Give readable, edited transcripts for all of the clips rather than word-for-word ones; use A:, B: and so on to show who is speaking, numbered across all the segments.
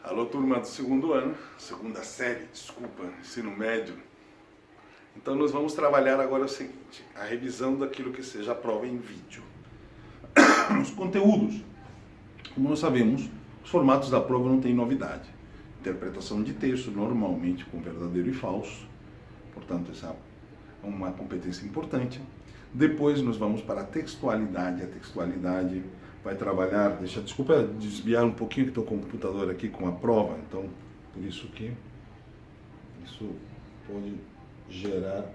A: Alô, turma do segundo ano, segunda série, desculpa, ensino médio. Então nós vamos trabalhar agora o seguinte, a revisão daquilo que seja a prova em vídeo. Os conteúdos, como nós sabemos, os formatos da prova não têm novidade. Interpretação de texto, normalmente com verdadeiro e falso, portanto essa é uma competência importante. Depois nós vamos para a textualidade vai trabalhar, desculpa desviar um pouquinho que estou com o computador aqui com a prova, então por isso que isso pode gerar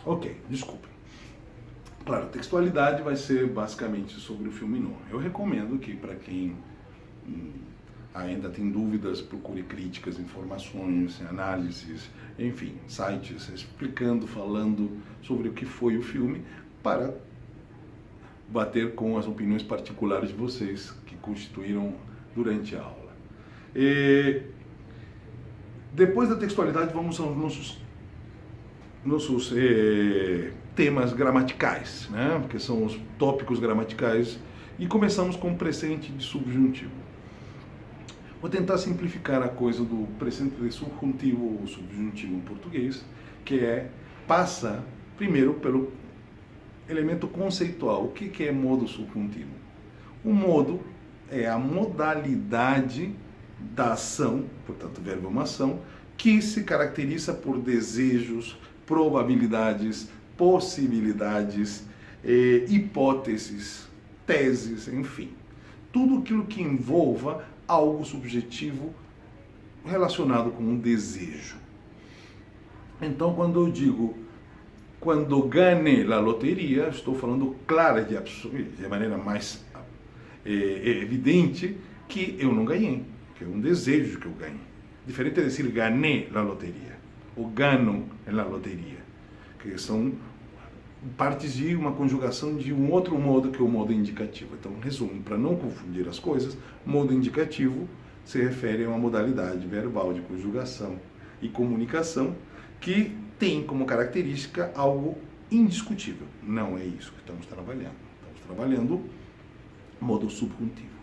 A: ok, desculpem. Claro, textualidade vai ser basicamente sobre o filme novo. Eu recomendo que para quem ainda tem dúvidas, procure críticas, informações, análises, enfim, sites explicando, falando sobre o que foi o filme para bater com as opiniões particulares de vocês que constituíram durante a aula. Depois da textualidade vamos aos nossos temas gramaticais, né? Que são os tópicos gramaticais, e começamos com o presente de subjuntivo. Vou tentar simplificar a coisa do presente de subjuntivo ou subjuntivo em português, que passa primeiro pelo elemento conceitual. O que é modo subjuntivo? O modo é a modalidade da ação, portanto, verbo é uma ação, que se caracteriza por desejos, probabilidades, possibilidades, hipóteses, teses, enfim. Tudo aquilo que envolva algo subjetivo relacionado com um desejo. Então, quando eu digo, quando ganhei a loteria, estou falando clara de maneira mais evidente que eu não ganhei, que é um desejo que eu ganhei. Diferente de dizer ganhei a loteria, ou ganho na loteria, que são partes de uma conjugação de um outro modo que é o modo indicativo. Então, resumo, para não confundir as coisas, modo indicativo se refere a uma modalidade verbal de conjugação e comunicação que tem como característica algo indiscutível. Não é isso que estamos trabalhando. Estamos trabalhando modo subjuntivo.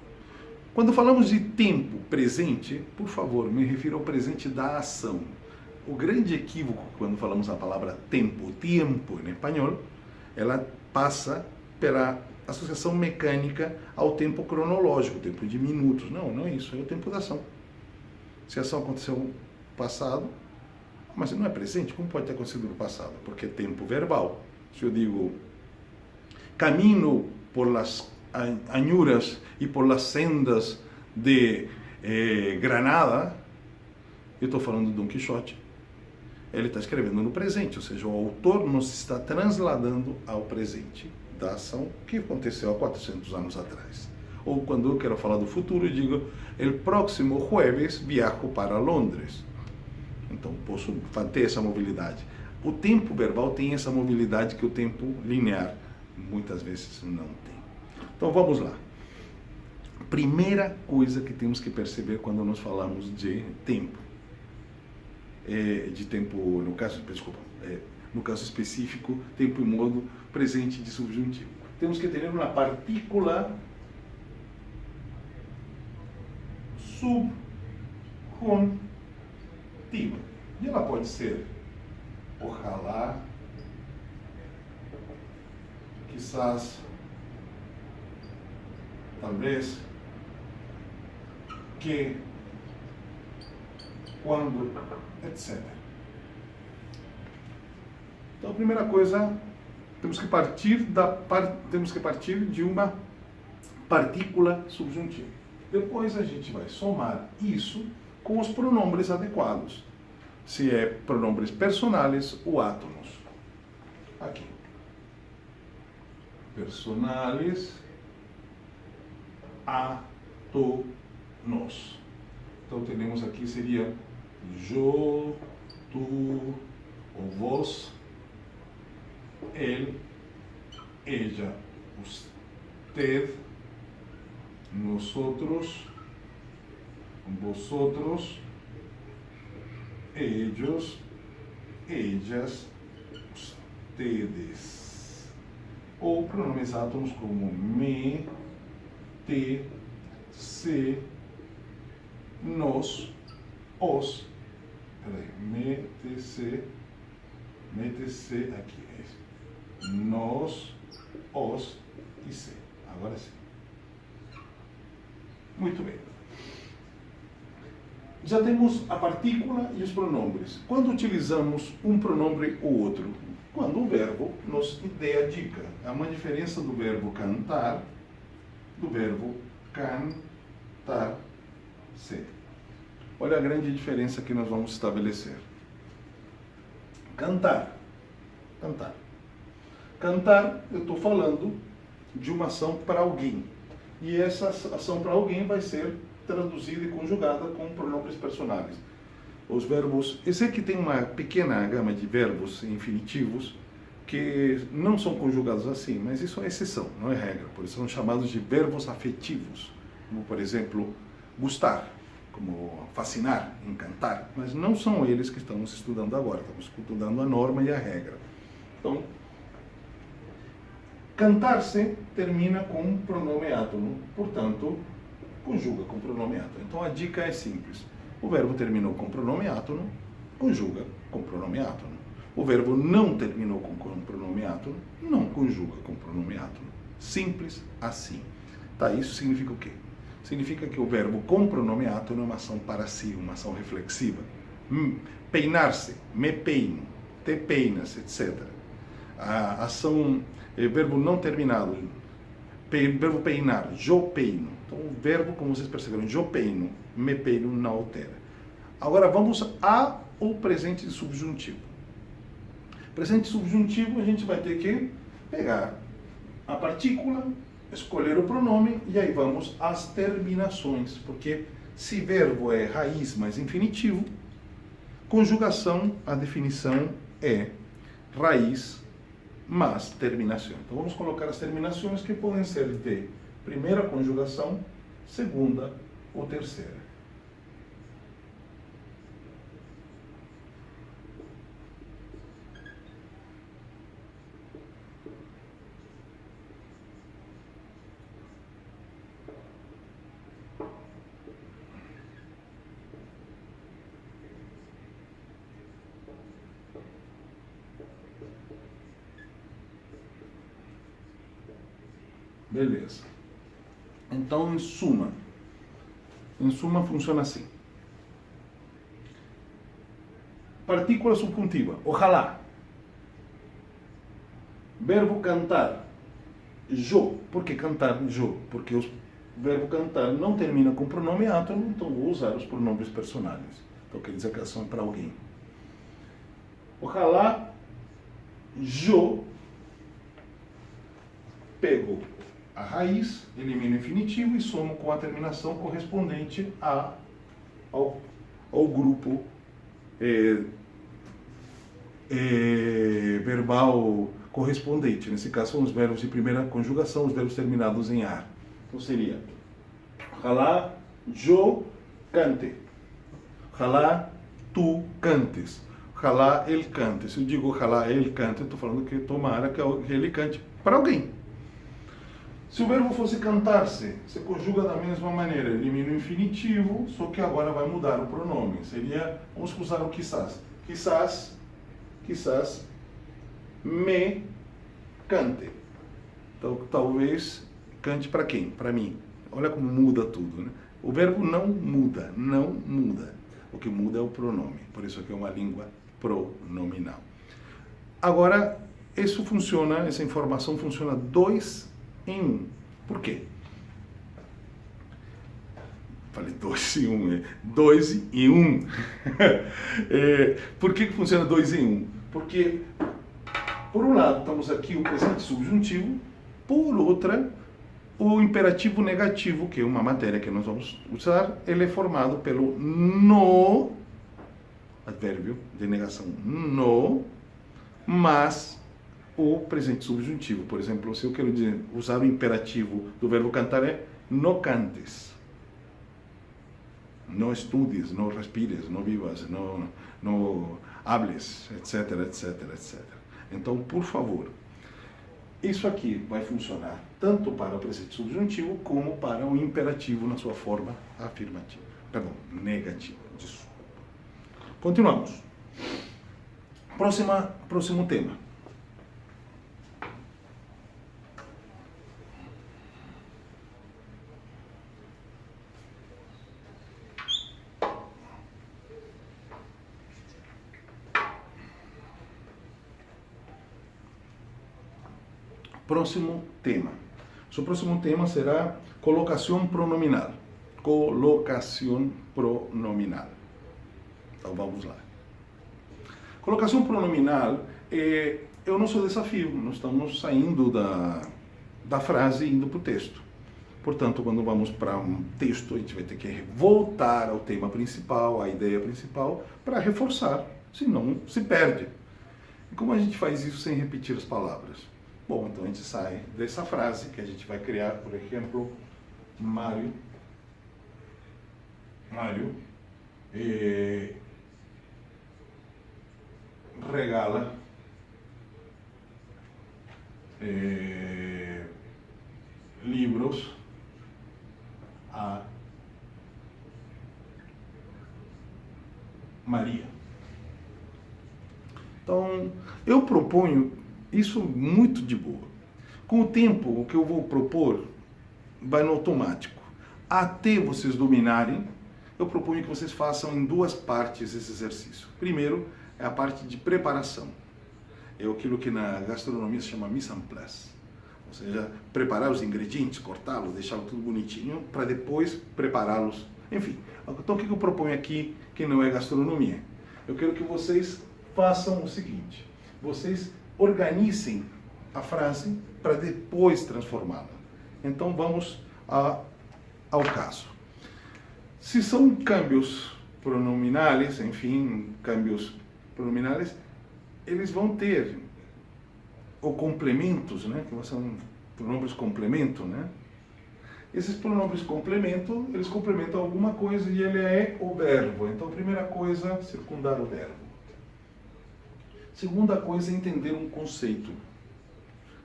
A: Quando falamos de tempo presente, por favor, me refiro ao presente da ação. O grande equívoco quando falamos a palavra tempo em espanhol, ela passa pela associação mecânica ao tempo cronológico, o tempo de minutos. Não é isso, é o tempo da ação. Se a ação aconteceu no passado, mas não é presente, como pode ter acontecido no passado? Porque é tempo verbal. Se eu digo, caminho por las anhuras e por las sendas de Granada, eu estou falando de Dom Quixote, ele está escrevendo no presente, ou seja, o autor nos está transladando ao presente da ação que aconteceu há 400 anos atrás. Ou quando eu quero falar do futuro, eu digo, el próximo jueves viajo para Londres. Então, posso ter essa mobilidade. O tempo verbal tem essa mobilidade que o tempo linear muitas vezes não tem. Então, vamos lá. Primeira coisa que temos que perceber quando nós falamos de tempo. No caso específico, tempo e modo presente de subjuntivo. Temos que ter uma partícula subjuntiva. E ela pode ser ojalá, quizás, talvez, que, quando, etc. Então, a primeira coisa, temos que partir de uma partícula subjuntiva. Depois a gente vai somar isso com os pronombres adequados. Se é pronombres personales ou átomos. Aqui. Personales, átomos. Então, temos aqui, seria yo, tu, ou vos, ele, ella, usted, nosotros, vosotros, ellos, ellas, ustedes. Ou pronomes átomos como me, te, se, nos, os. Peraí, me, te, se, aqui. Nos, os e se. Agora sim. Muito bem. Já temos a partícula e os pronomes. Quando utilizamos um pronome ou outro? Quando o verbo nos dê a dica. Há uma diferença do verbo cantar, do verbo cantar-se. Olha a grande diferença que nós vamos estabelecer. Cantar. Cantar. Cantar, eu estou falando de uma ação para alguém. E essa ação para alguém vai ser traduzida e conjugada com pronomes personais. Os verbos, esse aqui tem uma pequena gama de verbos infinitivos que não são conjugados assim, mas isso é exceção, não é regra. Por isso são chamados de verbos afetivos, como por exemplo, gostar, como fascinar, encantar, mas não são eles que estamos estudando agora, estamos estudando a norma e a regra. Então, cantar-se termina com um pronome átono, portanto, conjuga com pronome átono. Então a dica é simples. O verbo terminou com pronome átono, conjuga com pronome átono. O verbo não terminou com pronome átono, não conjuga com pronome átono. Simples assim. Tá, isso significa o quê? Significa que o verbo com pronome átono é uma ação para si, uma ação reflexiva. Peinar-se, me peino, te peinas, etc. A ação, verbo não terminado, verbo peinar, jo peino. Então, o verbo, como vocês perceberam, jo peino, me peino, não altera. Agora, vamos ao presente subjuntivo. Presente subjuntivo, a gente vai ter que pegar a partícula, escolher o pronome, e aí vamos às terminações. Porque se verbo é raiz mais infinitivo, conjugação, a definição é raiz mais terminação. Então vamos colocar as terminações que podem ser de primeira conjugação, segunda ou terceira. Beleza. Então, em suma funciona assim. Partícula subjuntiva, ojalá. Verbo cantar, yo. Por que cantar yo? Porque o verbo cantar não termina com pronome átono, então vou usar os pronomes personais. Então quer dizer que a ação é para alguém. Ojalá yo pego a raiz, elimino o infinitivo e somo com a terminação correspondente ao grupo verbal correspondente. Nesse caso são os verbos de primeira conjugação, os verbos terminados em ar. Então seria ojalá yo cante, ojalá tu cantes, ojalá ele cante. Se eu digo ojalá ele cante, eu estou falando que tomara que ele cante para alguém. Se o verbo fosse cantar-se, você conjuga da mesma maneira, elimina o infinitivo, só que agora vai mudar o pronome. Seria, vamos usar o quizás. Quizás me cante. Então, talvez cante para quem? Para mim. Olha como muda tudo, né? O verbo não muda. O que muda é o pronome. Por isso que é uma língua pronominal. Agora, essa informação funciona 2 em 1. Por quê? Falei 2 em 1, 2 em 1. Por que funciona 2 em 1? Porque, por um lado, estamos aqui o presente subjuntivo, por outra, o imperativo negativo, que é uma matéria que nós vamos usar, ele é formado pelo no, advérbio de negação, no, mas o presente subjuntivo. Por exemplo, se eu quero usar o imperativo do verbo cantar é no cantes, no estudes, no respires, no vivas, no hables, etc, etc, etc. Então, por favor, isso aqui vai funcionar tanto para o presente subjuntivo como para o imperativo na sua forma afirmativa. Perdão, negativa. Desculpa. Continuamos. Próximo tema. Próximo tema. Seu próximo tema será colocação pronominal. Colocação pronominal. Então vamos lá. Colocação pronominal é o nosso desafio. Nós estamos saindo da frase e indo para o texto. Portanto, quando vamos para um texto, a gente vai ter que voltar ao tema principal, à ideia principal, para reforçar, senão se perde. E como a gente faz isso sem repetir as palavras? Bom, então a gente sai dessa frase que a gente vai criar, por exemplo, Mário regala livros a Maria. Então, eu proponho isso muito de boa. Com o tempo, o que eu vou propor vai no automático. Até vocês dominarem, eu proponho que vocês façam em duas partes esse exercício. Primeiro, é a parte de preparação. É aquilo que na gastronomia se chama mise en place. Ou seja, preparar os ingredientes, cortá-los, deixá-los tudo bonitinho, para depois prepará-los. Enfim, então o que eu proponho aqui, que não é gastronomia? Eu quero que vocês façam o seguinte. Vocês organizem a frase para depois transformá-la. Então vamos ao caso. Se são câmbios pronominais, enfim, câmbios pronominais, eles vão ter ou complementos, né, que são pronombres complemento, né? Esses pronombres complemento, eles complementam alguma coisa e ele é o verbo. Então, primeira coisa, circundar o verbo. Segunda coisa é entender um conceito.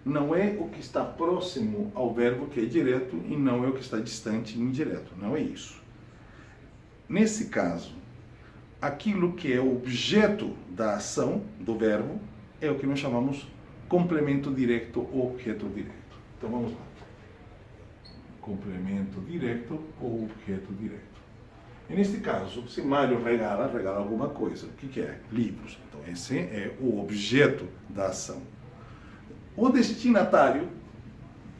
A: Não é o que está próximo ao verbo que é direto e não é o que está distante e indireto. Não é isso. Nesse caso, aquilo que é o objeto da ação, do verbo, é o que nós chamamos complemento direto ou objeto direto. Então vamos lá. Complemento direto ou objeto direto. E neste caso, se Mário regala alguma coisa. O que é? Livros. Então esse é o objeto da ação. O destinatário,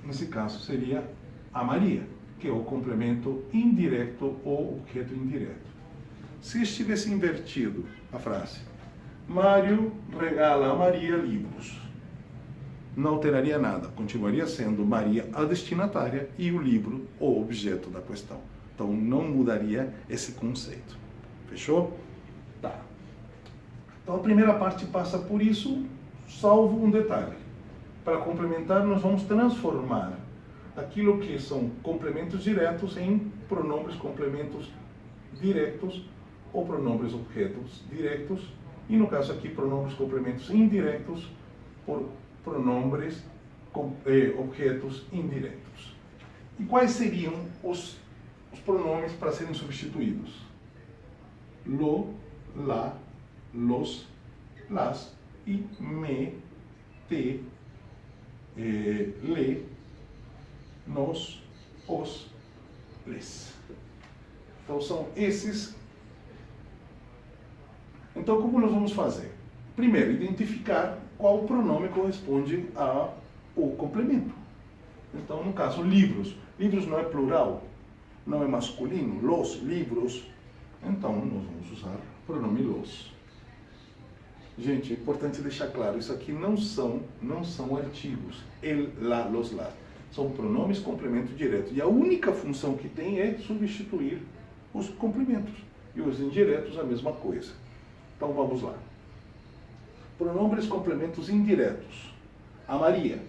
A: nesse caso, seria a Maria, que é o complemento indireto ou objeto indireto. Se estivesse invertido a frase, Mário regala a Maria livros, não alteraria nada, continuaria sendo Maria a destinatária e o livro o objeto da questão. Então não mudaria esse conceito. Fechou? Tá. Então a primeira parte passa por isso, salvo um detalhe. Para complementar, nós vamos transformar aquilo que são complementos diretos em pronombres complementos diretos ou pronombres objetos diretos, e no caso aqui pronombres complementos indiretos por pronombres objetos indiretos. E quais seriam os pronomes para serem substituídos? Lo, la, los, las e me, te, le, nos, os, les. Então são esses. Então como nós vamos fazer? Primeiro, identificar qual pronome corresponde ao complemento. Então, no caso, livros. Livros não é plural, não é masculino. Los livros. Então, nós vamos usar o pronome los. Gente, é importante deixar claro, isso aqui não são artigos. El, la, los, las. São pronomes complemento direto. E a única função que tem é substituir os complementos. E os indiretos, a mesma coisa. Então, vamos lá. Pronomes complementos indiretos. A Maria.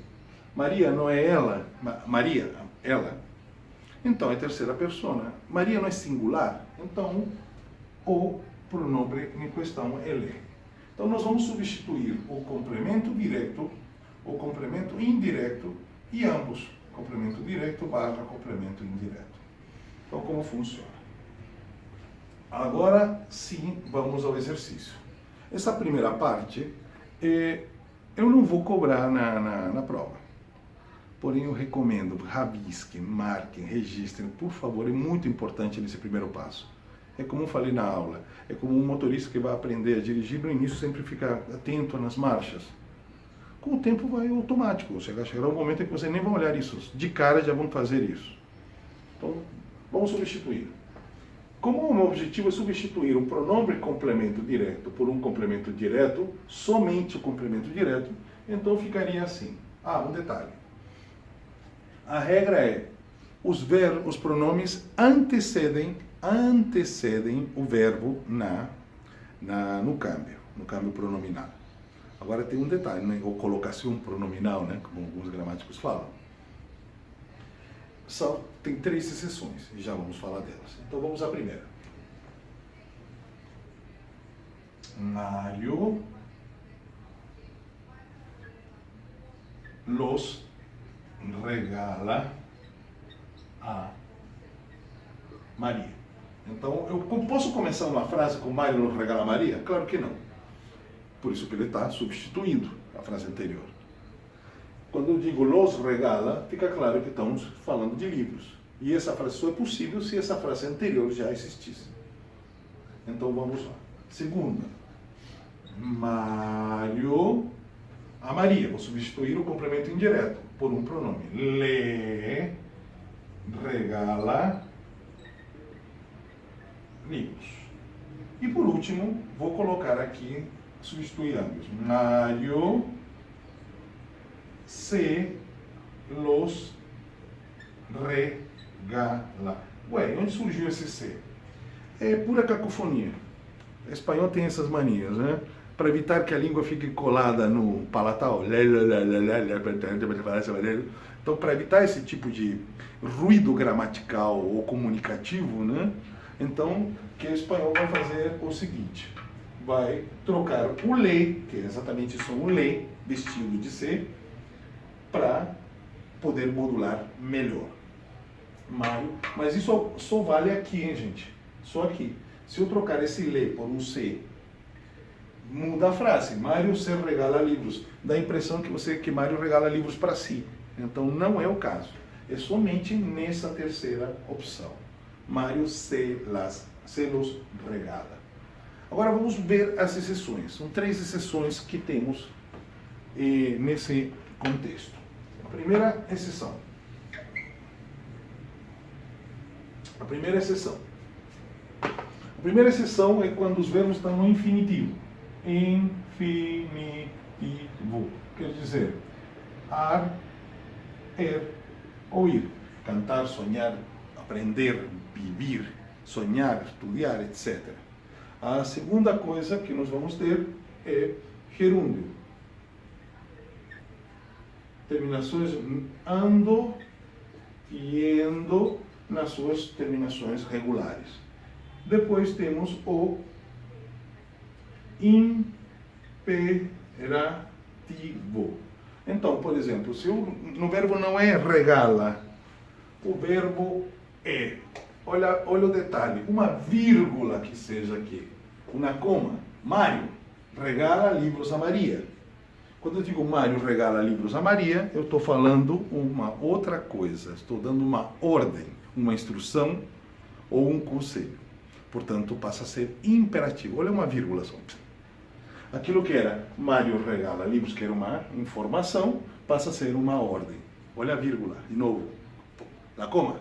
A: Maria não é ela, Maria, ela. Então é terceira persona. Maria não é singular, então o pronome em questão é ele. Então nós vamos substituir o complemento direto, o complemento indireto e ambos. Complemento direto barra complemento indireto. Então como funciona? Agora sim, vamos ao exercício. Essa primeira parte, eu não vou cobrar na prova. Porém, eu recomendo, rabisquem, marquem, registrem, por favor, é muito importante nesse primeiro passo. É como eu falei na aula, é como um motorista que vai aprender a dirigir, no início sempre fica atento nas marchas. Com o tempo vai automático, chegará um momento em que você nem vai olhar isso, de cara já vão fazer isso. Então, vamos substituir. Como o meu objetivo é substituir um pronome complemento direto por um complemento direto, somente o complemento direto, então ficaria assim. Um detalhe. A regra é, os pronomes antecedem o verbo no câmbio pronominal. Agora tem um detalhe, né? Ou colocação pronominal, né? Como alguns gramáticos falam. Tem 3 exceções, e já vamos falar delas. Então vamos à primeira. Mário los regala a Maria. Então, eu posso começar uma frase com Mário los regala a Maria? Claro que não. Por isso que ele está substituindo a frase anterior. Quando eu digo los regala, fica claro que estamos falando de livros. E essa frase só é possível se essa frase anterior já existisse. Então vamos lá. Segunda. Mário a Maria. Vou substituir o complemento indireto por um pronome. Le regala livros. E por último, vou colocar aqui, substituir ambos. Mário se los regala. Ué, onde surgiu esse C? É pura cacofonia. O espanhol tem essas manias, né? Para evitar que a língua fique colada no palatal. Então, para evitar esse tipo de ruído gramatical ou comunicativo, né? Então, que o espanhol vai fazer o seguinte. Vai trocar o le, que é exatamente isso, o le, vestido de C, para poder modular melhor. Mário, mas isso só vale aqui, hein, gente? Só aqui. Se eu trocar esse le por um C, muda a frase. Mário se regala livros. Dá a impressão que Mário regala livros para si. Então não é o caso. É somente nessa terceira opção. Mário se los regala. Agora vamos ver as exceções. São 3 exceções que temos nesse contexto. A primeira exceção. A primeira exceção é quando os verbos estão no infinitivo. Infinitivo. Quer dizer, ar, oír. Cantar, sonhar, aprender, viver, sonhar, estudar, etc. A segunda coisa que nós vamos ter é gerúndio. Terminações ando e endo nas suas terminações regulares. Depois temos o imperativo. Então, por exemplo, se no verbo não é regala, o verbo é. Olha o detalhe, uma vírgula que seja aqui, uma coma. Mário regala livros a Maria. Quando eu digo Mário regala livros a Maria, eu estou falando uma outra coisa. Estou dando uma ordem, uma instrução ou um conselho. Portanto, passa a ser imperativo. Olha uma vírgula só. Aquilo que era Mário regala livros, que era uma informação, passa a ser uma ordem. Olha a vírgula, de novo. La coma.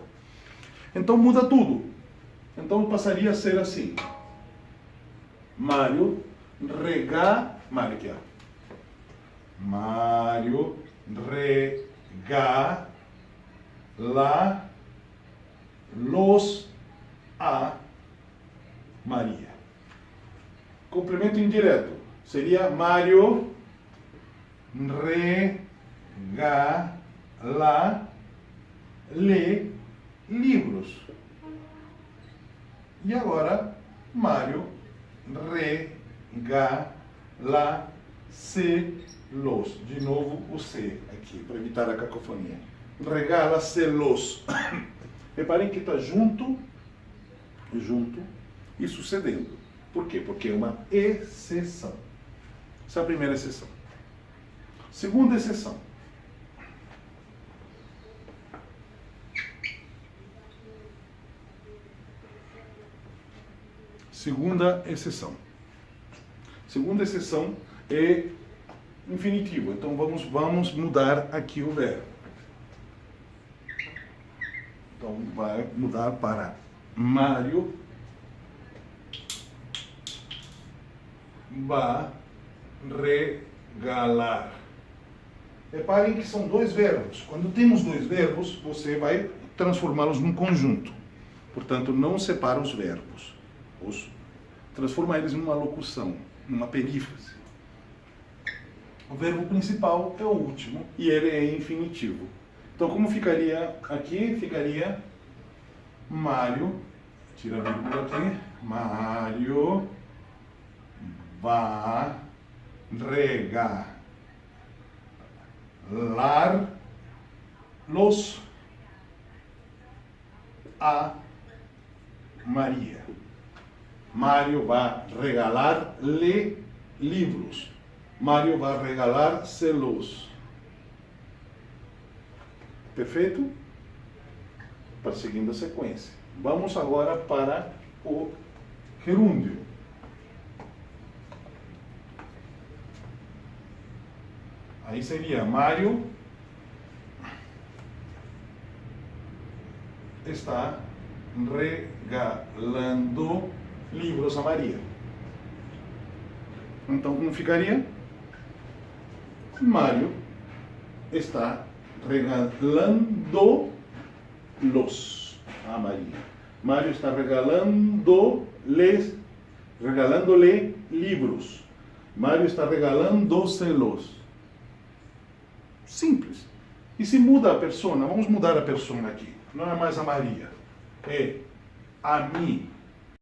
A: Então muda tudo. Então passaria a ser assim. Mário aqui, ó. Mário regala los a Maria. Complemento indireto. Seria Mário regala le livros. E agora, Mário regala-se-los. De novo o C aqui, para evitar a cacofonia. Regala-se-los. Reparem que está junto e sucedendo. Por quê? Porque é uma exceção. Essa é a primeira exceção. Segunda exceção. Segunda exceção. Segunda exceção é infinitivo. Então vamos mudar aqui o verbo. Então vai mudar para Mário vai regalar. Reparem que são dois verbos. Quando temos dois verbos, você vai transformá-los num conjunto. Portanto, não separa os verbos. Transforma eles numa locução, numa perífrase. O verbo principal é o último e ele é infinitivo. Então, como ficaria aqui? Ficaria Mário, tira a vírgula aqui, Mário vai regalar-los a Maria. Mário vai regalar-lhe livros. Mário vai regalar-se-los. Perfeito? Para seguindo a sequência. Vamos agora para o gerúndio. Aí seria Mário está regalando livros a Maria. Então, como ficaria? Mário está regalando-los a Maria. Mário está regalando-lhe livros. Mário está regalando-se-los. Simples. E se muda a persona, vamos mudar a persona aqui. Não é mais a Maria. É a mim.